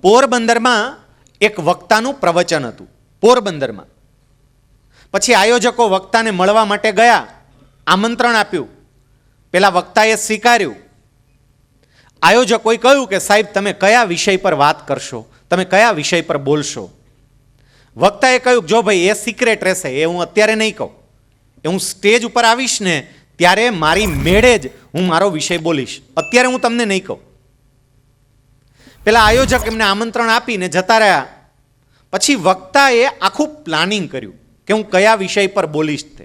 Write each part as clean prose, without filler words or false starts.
પોરબંદરમાં એક વક્તાનું પ્રવચન હતું પોરબંદરમાં. પછી આયોજકો વક્તાને મળવા માટે ગયા, આમંત્રણ આપ્યું, પેલા વક્તાએ સ્વીકાર્યું. આયોજકોએ કહ્યું કે સાહેબ તમે કયા વિષય પર વાત કરશો, તમે કયા વિષય પર બોલશો. વક્તાએ કહ્યું જો ભાઈ એ સિક્રેટ રહેશે, એ હું અત્યારે નહીં કહું, એ હું સ્ટેજ ઉપર આવીશ ને ત્યારે મારી મેળે જ હું મારો વિષય બોલીશ, અત્યારે હું તમને નહીં કહું. પેલા આયોજક એમને આમંત્રણ આપીને જતા રહ્યા. પછી વક્તાએ આખું પ્લાનિંગ કર્યું કે હું કયા વિષય પર બોલીશ. તે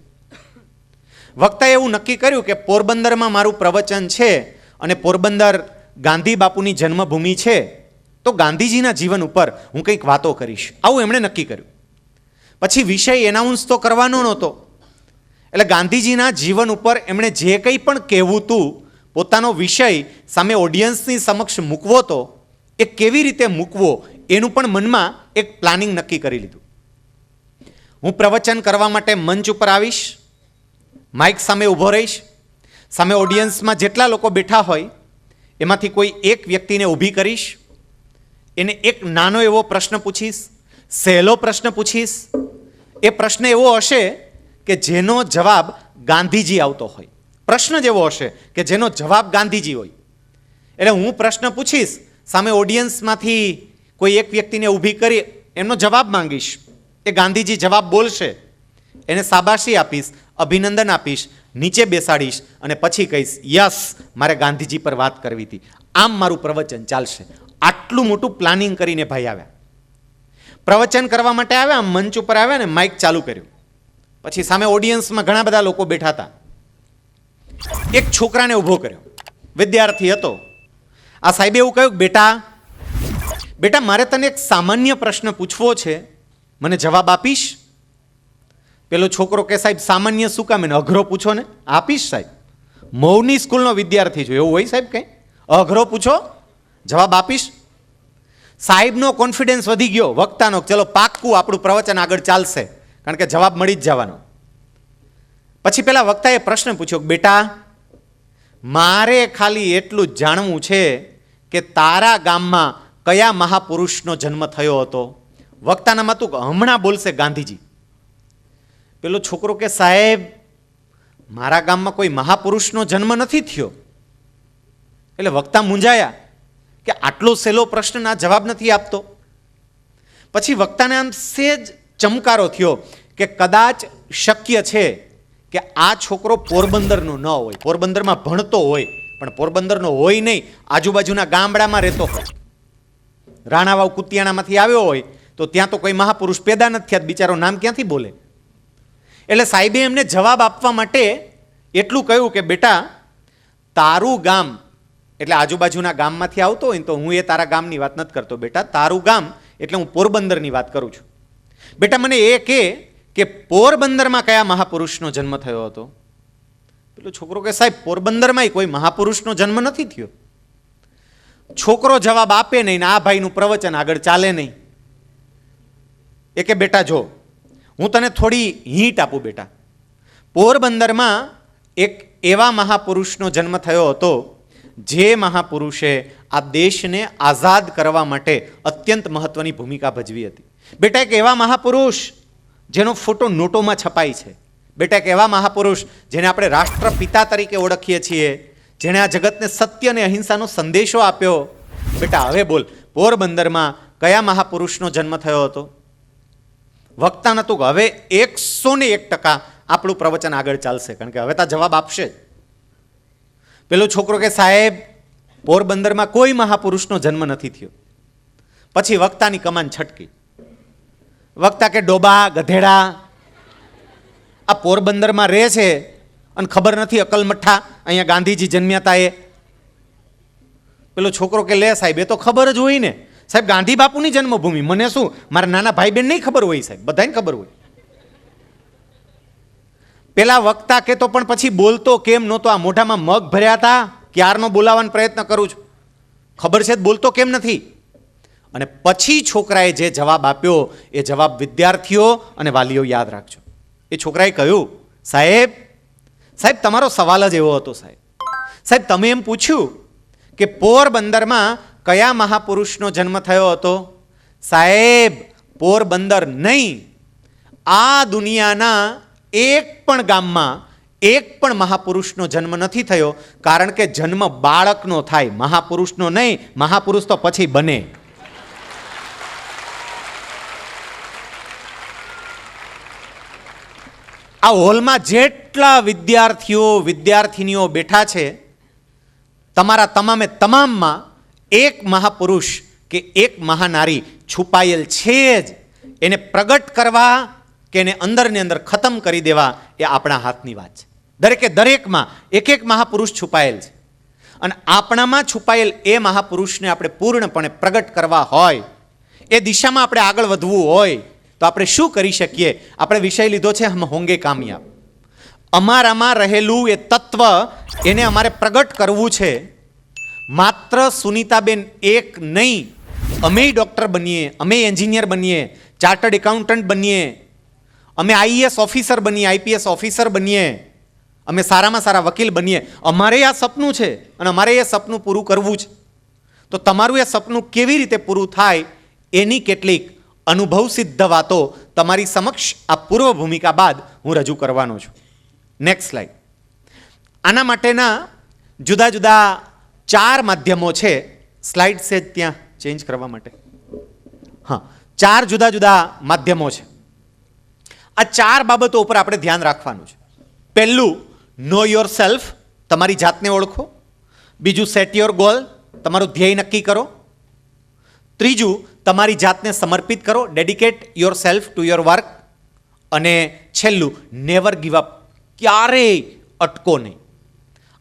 વક્તાએ એવું નક્કી કર્યું કે પોરબંદરમાં મારું પ્રવચન છે અને પોરબંદર ગાંધી બાપુની જન્મભૂમિ છે, તો ગાંધીજીના જીવન ઉપર હું કંઈક વાતો કરીશ, આવું એમણે નક્કી કર્યું. પછી વિષય એનાઉન્સ તો કરવાનો નહોતો, એટલે ગાંધીજીના જીવન ઉપર એમણે જે કંઈ પણ કહેવું હતું, પોતાનો વિષય સામે ઓડિયન્સની સમક્ષ મૂકવો હતો, એ કેવી રીતે મૂકવો એનું પણ મનમાં એક પ્લાનિંગ નક્કી કરી લીધું. હું પ્રવચન કરવા માટે મંચ ઉપર આવીશ, માઇક સામે ઊભો રહીશ, સામે ઓડિયન્સમાં જેટલા લોકો બેઠા હોય એમાંથી કોઈ એક વ્યક્તિને ઊભી કરીશ, એને એક નાનો એવો પ્રશ્ન પૂછીશ, સહેલો પ્રશ્ન પૂછીશ. એ પ્રશ્ન એવો હશે કે જેનો જવાબ ગાંધીજી આવતો હોય, પ્રશ્ન જ એવો હશે કે જેનો જવાબ ગાંધીજી હોય. એટલે હું પ્રશ્ન પૂછીશ, સામે ઓડિયન્સમાંથી કોઈ એક વ્યક્તિને ઊભી કરી એમનો જવાબ માંગીશ, એ ગાંધીજી જવાબ બોલશે, એને શાબાશી આપીશ, અભિનંદન આપીશ, નીચે બેસાડીશ અને પછી કહીશ યસ મારે ગાંધીજી પર વાત કરવી હતી. આમ મારું પ્રવચન ચાલશે. આટલું મોટું પ્લાનિંગ કરીને ભાઈ આવ્યા, પ્રવચન કરવા માટે આવ્યા, મંચ ઉપર આવ્યા ને માઇક ચાલુ કર્યું. પછી સામે ઓડિયન્સમાં ઘણા બધા લોકો બેઠા હતા. એક છોકરાને ઊભો કર્યો, વિદ્યાર્થી હતો. આ સાહેબે એવું કહ્યું બેટા મારે તને એક સામાન્ય પ્રશ્ન પૂછવો છે, મને જવાબ આપીશ? પેલો છોકરો કે સાહેબ સામાન્ય શું કામ, એને અઘરો પૂછો ને. આપીશ સાહેબ, મૌની સ્કૂલનો વિદ્યાર્થી છું, એવું હોય સાહેબ કંઈ? અઘરો પૂછો, જવાબ આપીશ. સાહેબનો કોન્ફિડન્સ વધી ગયો, વક્તાનો, ચલો પાક્કું આપણું પ્રવચન આગળ ચાલશે, કારણ કે જવાબ મળી જ જવાનો. પછી પેલા વક્તાએ પ્રશ્ન પૂછ્યો, બેટા મારે ખાલી એટલું જ જાણવું છે કે તારા ગામમાં કયા મહાપુરુષનો જન્મ થયો હતો? વક્તાનામાં તું હમણાં બોલશે ગાંધીજી. પેલો છોકરો કે સાહેબ મારા ગામમાં કોઈ મહાપુરુષનો જન્મ નથી થયો. એટલે વક્તા મૂંઝાયા કે આટલો સહેલો પ્રશ્નના જવાબ નથી આપતો. પછી વક્તાને આમ સેજ ચમકારો થયો કે કદાચ શક્ય છે કે આ છોકરો પોરબંદરનો ન હોય, પોરબંદરમાં ભણતો હોય પણ પોરબંદરનો હોય નહીં, આજુબાજુના ગામડામાં રહેતો હોય, રાણાવાવ કુતિયાણામાંથી આવ્યો હોય, તો ત્યાં તો કોઈ મહાપુરુષ પેદા નથી થયા, બિચારો નામ ક્યાંથી બોલે. એટલે સાહેબે એમને જવાબ આપવા માટે એટલું કહ્યું કે બેટા તારું ગામ, એટલે આજુબાજુના ગામમાંથી આવતો હોય ને તો હું એ તારા ગામની વાત નથી કરતો, બેટા તારું ગામ એટલે હું પોરબંદરની વાત કરું છું. બેટા મને એ કે પોરબંદરમાં કયા મહાપુરુષનો જન્મ થયો હતો? પેલો છોકરો કે સાહેબ પોરબંદરમાં કોઈ મહાપુરુષનો જન્મ નથી થયો. છોકરો જવાબ આપે નહીં ને આ ભાઈનું પ્રવચન આગળ ચાલે નહીં. એ કે બેટા જો હું તને થોડી હિંટ આપું બેટા, પોરબંદરમાં એક એવા મહાપુરુષનો જન્મ થયો હતો જે મહાપુરુષે આ દેશને આઝાદ કરવા માટે અત્યંત મહત્વની ભૂમિકા ભજવી હતી. બેટા એક એવા મહાપુરુષ જેનો ફોટો નોટોમાં છપાય છે. બેટા એક એવા મહાપુરુષ જેને આપણે રાષ્ટ્રપિતા તરીકે ઓળખીએ છીએ, જેણે આ જગતને સત્ય અને અહિંસાનો સંદેશો આપ્યો. બેટા હવે બોલ પોરબંદરમાં કયા મહાપુરુષનો જન્મ થયો હતો? વક્તા નતું કે હવે 101% આપણું પ્રવચન આગળ ચાલશે, કારણ કે હવે તો જવાબ આપશે. પેલો છોકરો કે સાહેબ પોરબંદરમાં કોઈ મહાપુરુષનો જન્મ નથી થયો. પછી વક્તાની કમાન છટકી. વક્તા કે ડોબા ગધેડા, આ પોરબંદરમાં રહે છે અને ખબર નથી અકલમઠ્ઠા અહીંયા ગાંધીજી જન્મ્યા હતા એ. પેલો છોકરો કે લે સાહેબ એ તો ખબર જ હોય ને સાહેબ, ગાંધી બાપુની જન્મભૂમિ, મને શું મારા નાના ભાઈ બહેન નહીં ખબર હોય સાહેબ, બધાને ખબર હોય. પેલા વક્તા કે તો પણ પછી બોલતો કેમ નહોતો? આ મોઢામાં મગ ભર્યા હતા, ક્યારનો બોલાવવાનો પ્રયત્ન કરું છું, ખબર છે બોલતો કેમ નથી? અને પછી છોકરાએ જે જવાબ આપ્યો એ જવાબ વિદ્યાર્થીઓ અને વાલીઓ યાદ રાખજો. એ છોકરાએ કહ્યું સાહેબ તમારો સવાલ જ એવો હતો સાહેબ તમે એમ પૂછ્યું કે પોરબંદરમાં કયા મહાપુરુષનો જન્મ થયો હતો? સાહેબ, પોરબંદર નહીં, આ દુનિયાના એક પણ ગામમાં એક પણ મહાપુરુષનો જન્મ નથી થયો. કારણ કે જન્મ બાળકનો થાય, મહાપુરુષનો નહીં. મહાપુરુષ તો પછી બને. આ હોલમાં જેટલા વિદ્યાર્થીનીઓ બેઠા છે, તમારા તમામે તમામમાં એક મહાપુરુષ કે એક મહાનારી છુપાયેલ છે જ. એને પ્રગટ કરવા કે એને અંદરને અંદર ખતમ કરી દેવા એ આપણા હાથની વાત છે. દરેકે દરેકમાં એક એક મહાપુરુષ છુપાયેલ છે. અને આપણામાં છુપાયેલ એ મહાપુરુષને આપણે પૂર્ણપણે પ્રગટ કરવા હોય, એ દિશામાં આપણે આગળ વધવું હોય, તો આપણે શું કરી શકીએ? આપણે વિષય લીધો છે હમ હોંગે કામયાબ. અમારામાં રહેલું એ તત્વ એને અમારે પ્રગટ કરવું છે. માત્ર સુનીતાબેન એક નહીં, અમે ડૉક્ટર બનીએ, અમે એન્જિનિયર બનીએ, ચાર્ટર્ડ એકાઉન્ટન્ટ બનીએ, અમે આઈએએસ ઓફિસર બનીએ, આઈપીએસ ઓફિસર બનીએ, અમે સારામાં સારા વકીલ બનીએ. અમારે આ સપનું છે અને અમારે એ સપનું પૂરું કરવું છે. તો તમારું એ સપનું કેવી રીતે પૂરું થાય એની કેટલીક અનુભવ સિદ્ધ વાતો તમારી સમક્ષ આ પૂર્વ ભૂમિકા બાદ હું રજૂ કરવાનો છું. Next slide. આના માટેના જુદા જુદા 4 માધ્યમો છે. સ્લાઇડ છે ત્યાં ચેન્જ કરવા માટે. હા, 4 જુદા જુદા માધ્યમો છે. આ 4 બાબતો ઉપર આપણે ધ્યાન રાખવાનું છે. પહેલું, નો યોર સેલ્ફ, તમારી જાતને ઓળખો. બીજું, સેટ યોર ગોલ, તમારું ધ્યેય નક્કી કરો. ત્રીજું, તમારી જાતને સમર્પિત કરો, dedicate your self to your work. અને છેલ્લું, નેવર ગીવ અપ, ક્યારેય અટકો નહીં.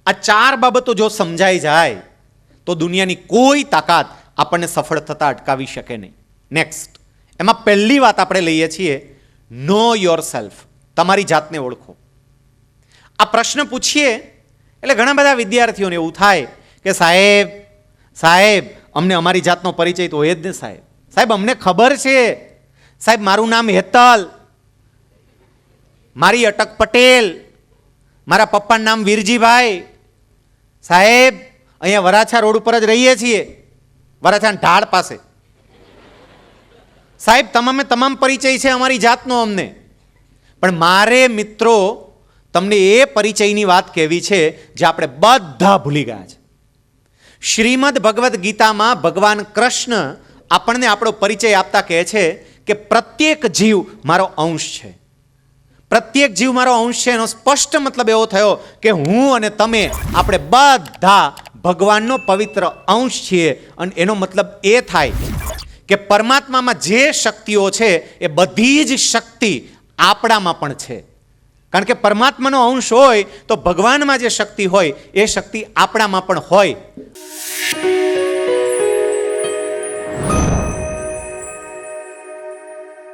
આ 4 બાબતો જો સમજાઈ જાય તો દુનિયાની કોઈ તાકાત આપણને સફળ થતા અટકાવી શકે નહીં. નેક્સ્ટ, એમાં પહેલી વાત આપણે લઈએ છીએ, નો યોર સેલ્ફ, તમારી જાતને ઓળખો. આ પ્રશ્ન પૂછીએ એટલે ઘણા બધા વિદ્યાર્થીઓને એવું થાય કે સાહેબ અમને અમારી જાતનો પરિચય તો હોય જ ને સાહેબ. સાહેબ અમને ખબર છે સાહેબ, મારું નામ હેતલ, મારી અટક પટેલ, મારા પપ્પાનું નામ વીરજીભાઈ. સાહેબ અહીંયા વરાછા રોડ ઉપર જ રહીએ છીએ, વરાછા ઢાળ પાસે. સાહેબ તમામે તમામ પરિચય છે અમારી જાતનો અમને. પણ મારે મિત્રો તમને એ પરિચયની વાત કહેવી છે જે આપણે બધા ભૂલી ગયા છે. શ્રીમદ ભગવદ્ ગીતામાં ભગવાન કૃષ્ણ આપણને આપણો પરિચય આપતા કહે છે કે પ્રત્યેક જીવ મારો અંશ છે. પ્રત્યેક જીવ મારો અંશ છે એનો સ્પષ્ટ મતલબ એવો થયો કે હું અને તમે આપણે બધા ભગવાનનો પવિત્ર અંશ છીએ. અને એનો મતલબ એ થાય કે પરમાત્મામાં જે શક્તિઓ છે એ બધી જ શક્તિ આપણામાં પણ છે. કારણ કે પરમાત્માનો અંશ હોય તો ભગવાનમાં જે શક્તિ હોય એ શક્તિ આપણામાં પણ હોય.